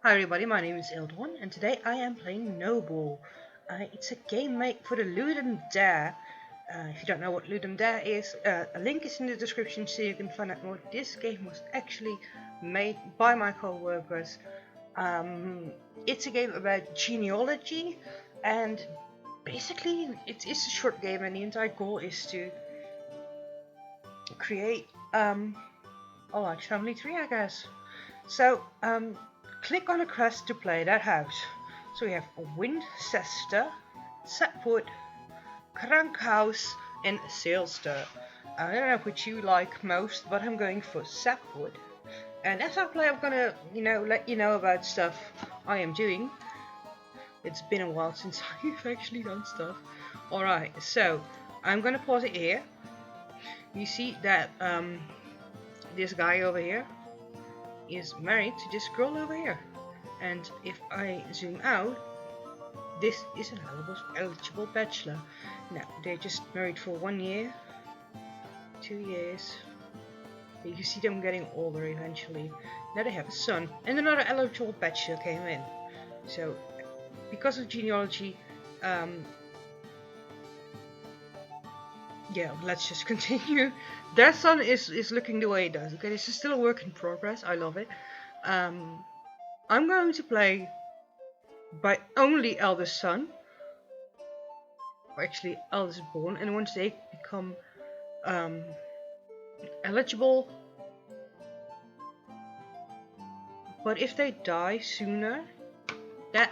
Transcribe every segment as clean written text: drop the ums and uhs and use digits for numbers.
Hi everybody, my name is Ildon and today I am playing Noble. It's a game made for the Ludum Dare. If you don't know what Ludum Dare is, a link is in the description so you can find out more. This game was actually made by my co-workers. It's a game about genealogy and basically it's a short game and the entire goal is to create a large family tree, I guess. So, click on a crest to play that house. So we have Winchester, Sapwood, Krankhouse, and Sailster. I don't know which you like most, but I'm going for Sapwood. And as I play, I'm gonna, let you know about stuff I am doing. It's been a while since I've actually done stuff. Alright, so I'm gonna pause it here. You see that this guy over here is married to this girl over here, and if I zoom out, this is an eligible bachelor. Now they're just married for 1 year, 2 years. You see them getting older eventually. Now they have a son, and another eligible bachelor came in. So because of genealogy, yeah, let's just continue. Their son is looking the way it does. Okay, this is still a work in progress. I love it. I'm going to play by only eldest son, or actually eldest born, and once they become eligible, but if they die sooner,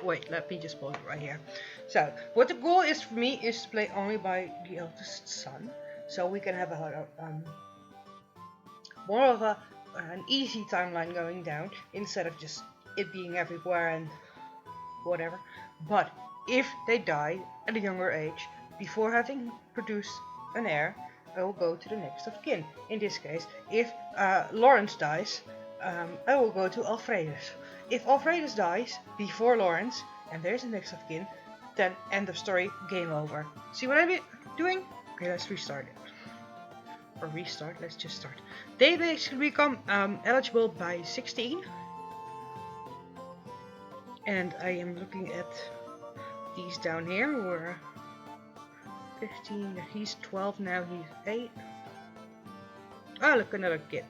wait, let me just pause it right here. So what the goal is for me is to play only by the eldest son, so we can have a more of an easy timeline going down instead of just it being everywhere and whatever. But if they die at a younger age before having produced an heir, I will go to the next of kin. In this case, if Lawrence dies, I will go to Alfredus. If Alfredus dies before Lawrence and there's a next of kin, then end of story, game over. See what I'm doing? Okay, let's restart it. Or restart, let's just start. They basically become eligible by 16. And I am looking at these down here who are 15, he's 12 now, he's 8. Oh look, another kid.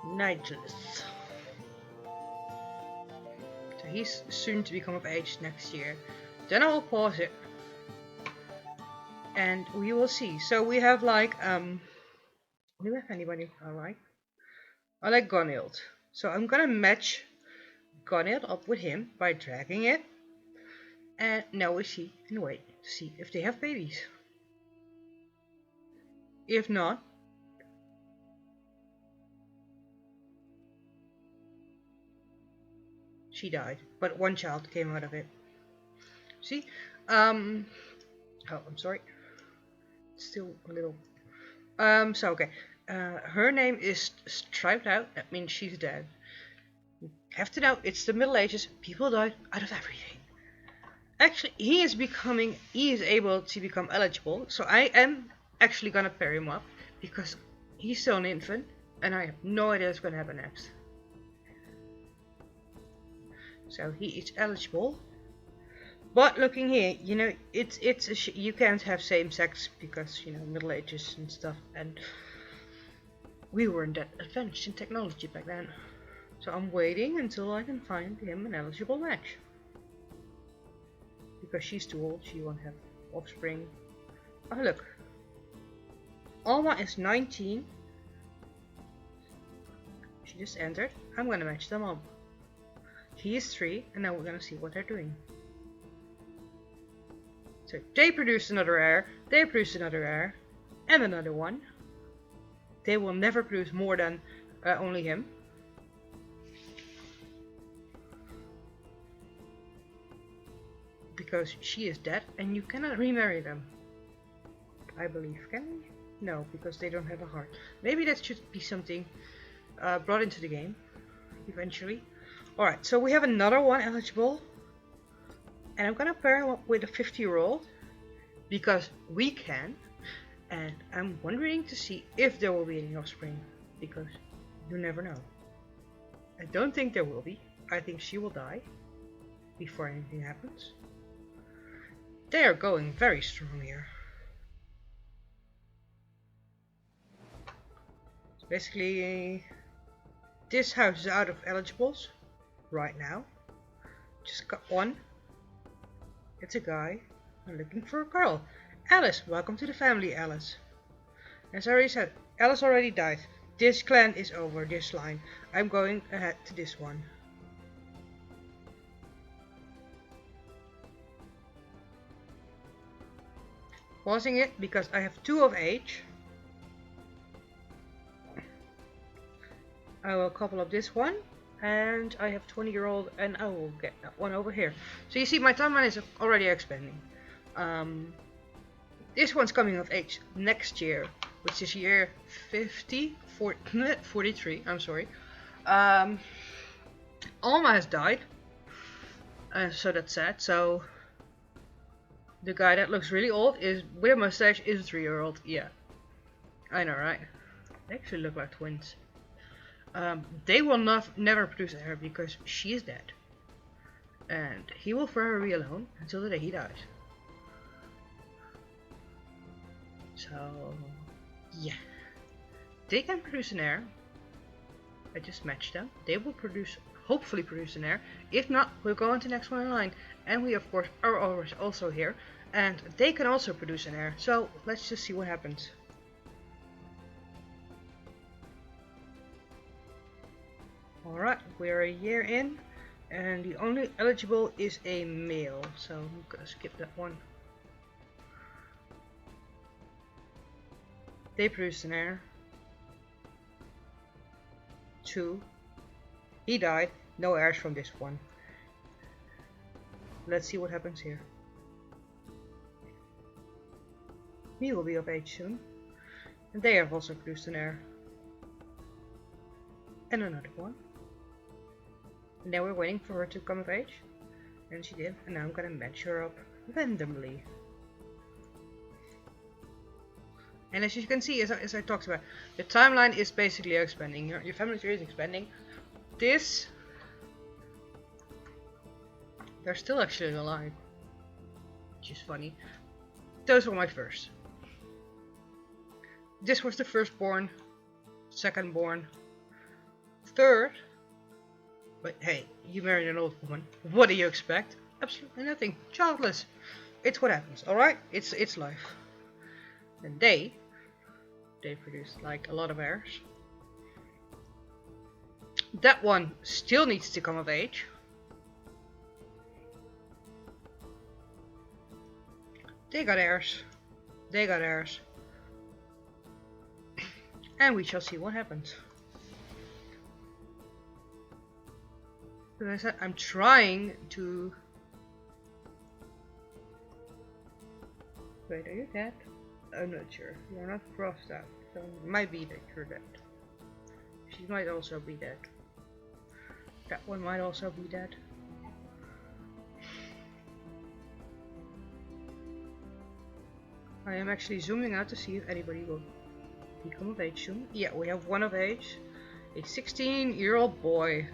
Nigelus. So he's soon to become of age next year. Then I will pause it. And we will see. So we have like, do we have anybody I like? I like Gunhild. So I'm gonna match Gunhild up with him by dragging it. And now we see and wait to see if they have babies. If not, she died. But one child came out of it. See? Oh, I'm sorry. Still a little. So okay. Her name is striped out. That means she's dead. You have to know, it's the Middle Ages. People died out of everything. Actually, he is able to become eligible. So I am actually gonna pair him up because he's still an infant, and I have no idea what's gonna happen next. So he is eligible. But looking here, you can't have same sex because Middle Ages and stuff, and we weren't that advanced in technology back then. So I'm waiting until I can find him an eligible match. Because she's too old, she won't have offspring. Oh look, Alma is 19. She just entered. I'm gonna match them up. He is 3, and now we're gonna see what they're doing. So they produced another heir, they produced another heir, and another one. They will never produce more than only him. Because she is dead, and you cannot remarry them. I believe, can we? No, because they don't have a heart. Maybe that should be something brought into the game, eventually. Alright, so we have another one eligible. And I'm gonna pair him up with a 50-year-old because we can, and I'm wondering to see if there will be any offspring because you never know. I don't think there will be. I think she will die before anything happens. They are going very strong here. So basically, this house is out of eligibles right now. Just got one. It's a guy. I'm looking for a girl. Alice, welcome to the family, Alice. As I already said, Alice already died. This clan is over, this line. I'm going ahead to this one. Pausing it because I have 2 of age. I will couple up this one. And I have 20-year-old and I will get that one over here. So you see my timeline is already expanding. This one's coming of age next year, which is year 43, I'm sorry. Alma has died. So that's sad. So the guy that looks really old is with a mustache is a 3-year-old. Yeah. I know, right? They actually look like twins. They will never produce a heir because she is dead. And he will forever be alone until the day he dies. So, yeah. They can produce an heir. I just matched them. They will hopefully produce an heir. If not, we'll go on to the next one in line. And we of course are always also here. And they can also produce an heir. So, let's just see what happens. Alright, we're a year in, and the only eligible is a male, so I'm gonna skip that one. They produced an heir. 2. He died. No heirs from this one. Let's see what happens here. He will be of age soon. And they have also produced an heir. And another one. And then we're waiting for her to come of age. And she did. And now I'm gonna match her up randomly. And as you can see, as I talked about, the timeline is basically expanding. Your family tree is expanding. They're still actually alive. Which is funny. Those were my first. This was the firstborn, secondborn, third. But hey, you married an old woman. What do you expect? Absolutely nothing. Childless. It's what happens, alright? It's life. And they produced like a lot of heirs. That one still needs to come of age. They got heirs. They got heirs. And we shall see what happens. As I said, I'm trying to... Wait, are you dead? I'm not sure. You're not crossed out, so it might be that you're dead. She might also be dead. That one might also be dead. I am actually zooming out to see if anybody will become of age soon. Yeah, we have one of age. A 16-year-old boy.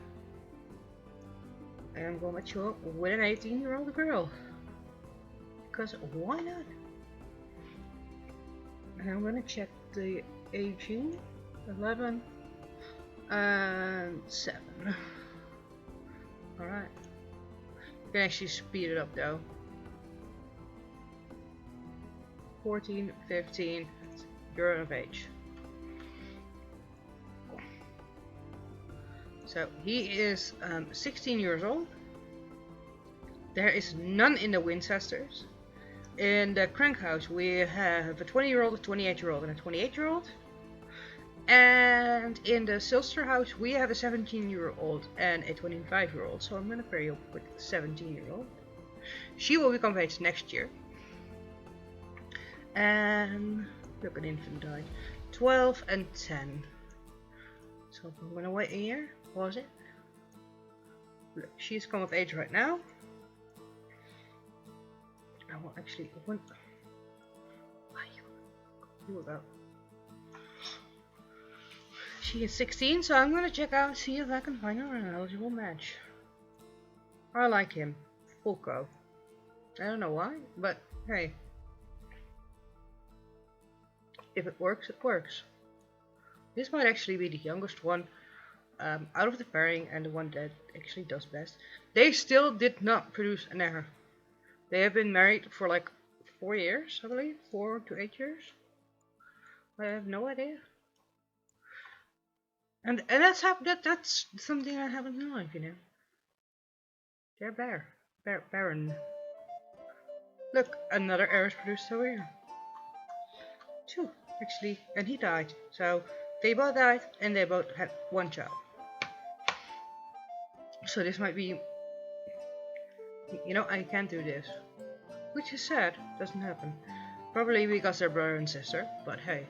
And I'm going to match you up with an 18-year-old girl. Because why not? And I'm going to check the aging. 11 and 7. Alright. You can actually speed it up though. 14, 15, you're of age. So he is 16 years old. There is none in the Wincesters. In the Crank House we have a 20-year-old, a 28-year-old, and a 28-year-old. And in the Silster House we have a 17-year-old and a 25-year-old. So I'm gonna pair you up with a 17-year-old. She will become of age next year. And look, an infant died. 12 and 10. So I'm gonna wait a year. Pause it. Look, she's come of age right now. I will actually open. You will go. She is 16, so I'm gonna check out, see if I can find her an eligible match. I like him. Full co. I don't know why, but hey. If it works, it works. This might actually be the youngest one out of the pairing and the one that actually does best. They still did not produce an error. They have been married for like 4 years, I believe. 4 to 8 years. I have no idea. And that's something I haven't in life, you know. They're barren. Look, another heir is produced over here. 2, actually, and he died. So they both died, and they both had 1 child. So this might be, you know, I can't do this, which is sad. Doesn't happen. Probably because they're brother and sister. But hey,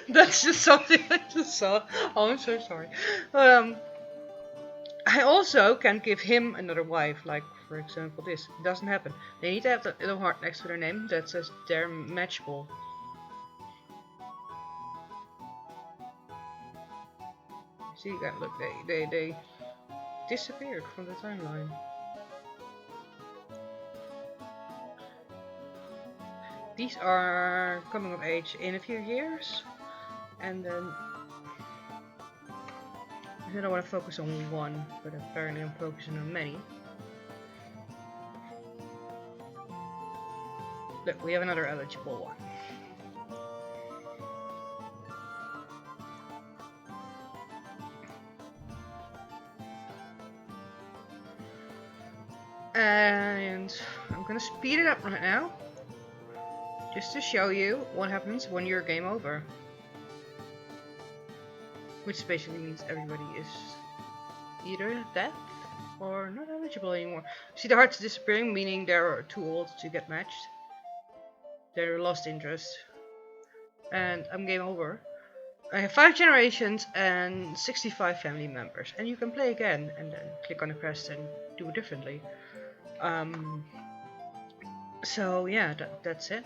that's just something I just saw. Oh, I'm so sorry. I also can give him another wife, like for example this. It doesn't happen. They need to have the little heart next to their name that says they're matchable. See, look, they disappeared from the timeline. These are coming of age in a few years, and then I don't want to focus on one, but apparently I'm focusing on many. Look, we have another eligible one. And I'm gonna speed it up right now, just to show you what happens when you're game over. Which basically means everybody is either dead or not eligible anymore. See, the hearts disappearing, meaning they're too old to get matched. They're lost interest. And I'm game over. I have 5 generations and 65 family members. And you can play again and then click on the crest and do it differently. So yeah, that's it.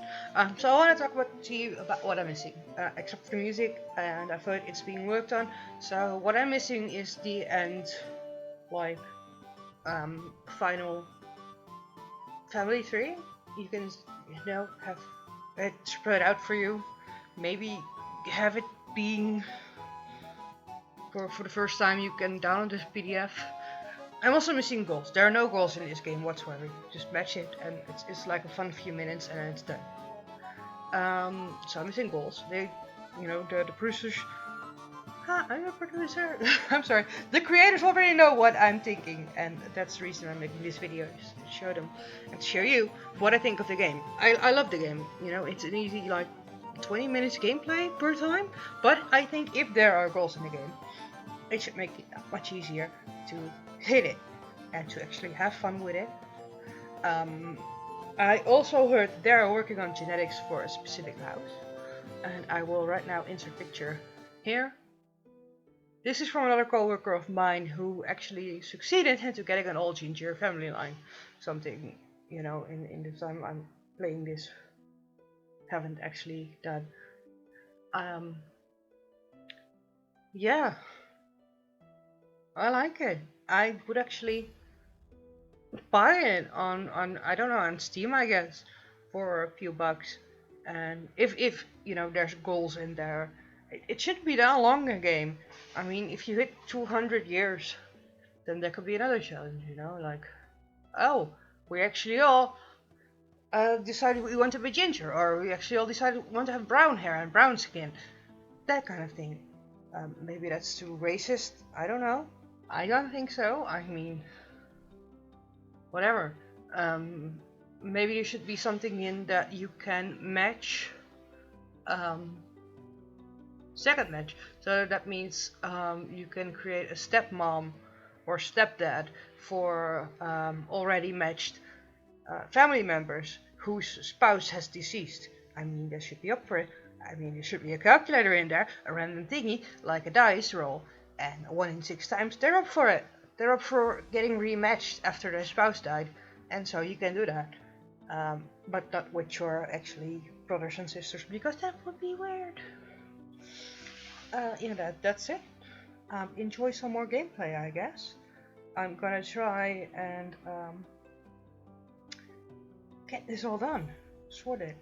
So I want to talk to you about what I'm missing, except for the music, and I've heard it's being worked on. So what I'm missing is the end, like, final family tree. You can, you know, have it spread out for you. Maybe have it being for the first time you can download this PDF. I'm also missing goals. There are no goals in this game whatsoever. You just match it and it's like a fun few minutes and then it's done. So I'm missing goals. They, you know, the producers. I'm a producer. I'm sorry. The creators already know what I'm thinking, and that's the reason I'm making this video, is to show them and to show you what I think of the game. I love the game. You know, it's an easy, like, 20 minutes gameplay per time, but I think if there are goals in the game, it should make it much easier to hit it and to actually have fun with it. I also heard they are working on genetics for a specific house, and I will right now insert picture here. This is from another co-worker of mine who actually succeeded into getting an all ginger family line. Something, you know, in the time I'm playing this, haven't actually done. Yeah, I like it. I would actually buy it on I don't know, on Steam, I guess, for a few bucks. And if you know there's goals in there, it shouldn't be that long a game. I mean, if you hit 200 years, then there could be another challenge. You know, like, oh, we actually all decided we want to be ginger, or we actually all decided we want to have brown hair and brown skin, that kind of thing. Maybe that's too racist. I don't know. I don't think so. I mean, whatever. Maybe there should be something in that you can match second match. So that means you can create a stepmom or stepdad for already matched family members whose spouse has deceased. I mean, there should be up for it. I mean, there should be a calculator in there, a random thingy, like a dice roll, and 1 in 6 times they're up for it. They're up for getting rematched after their spouse died, and so you can do that. But not with your actually brothers and sisters, because that would be weird. Yeah, that's it. Enjoy some more gameplay, I guess. I'm gonna try and get this all done, sorted.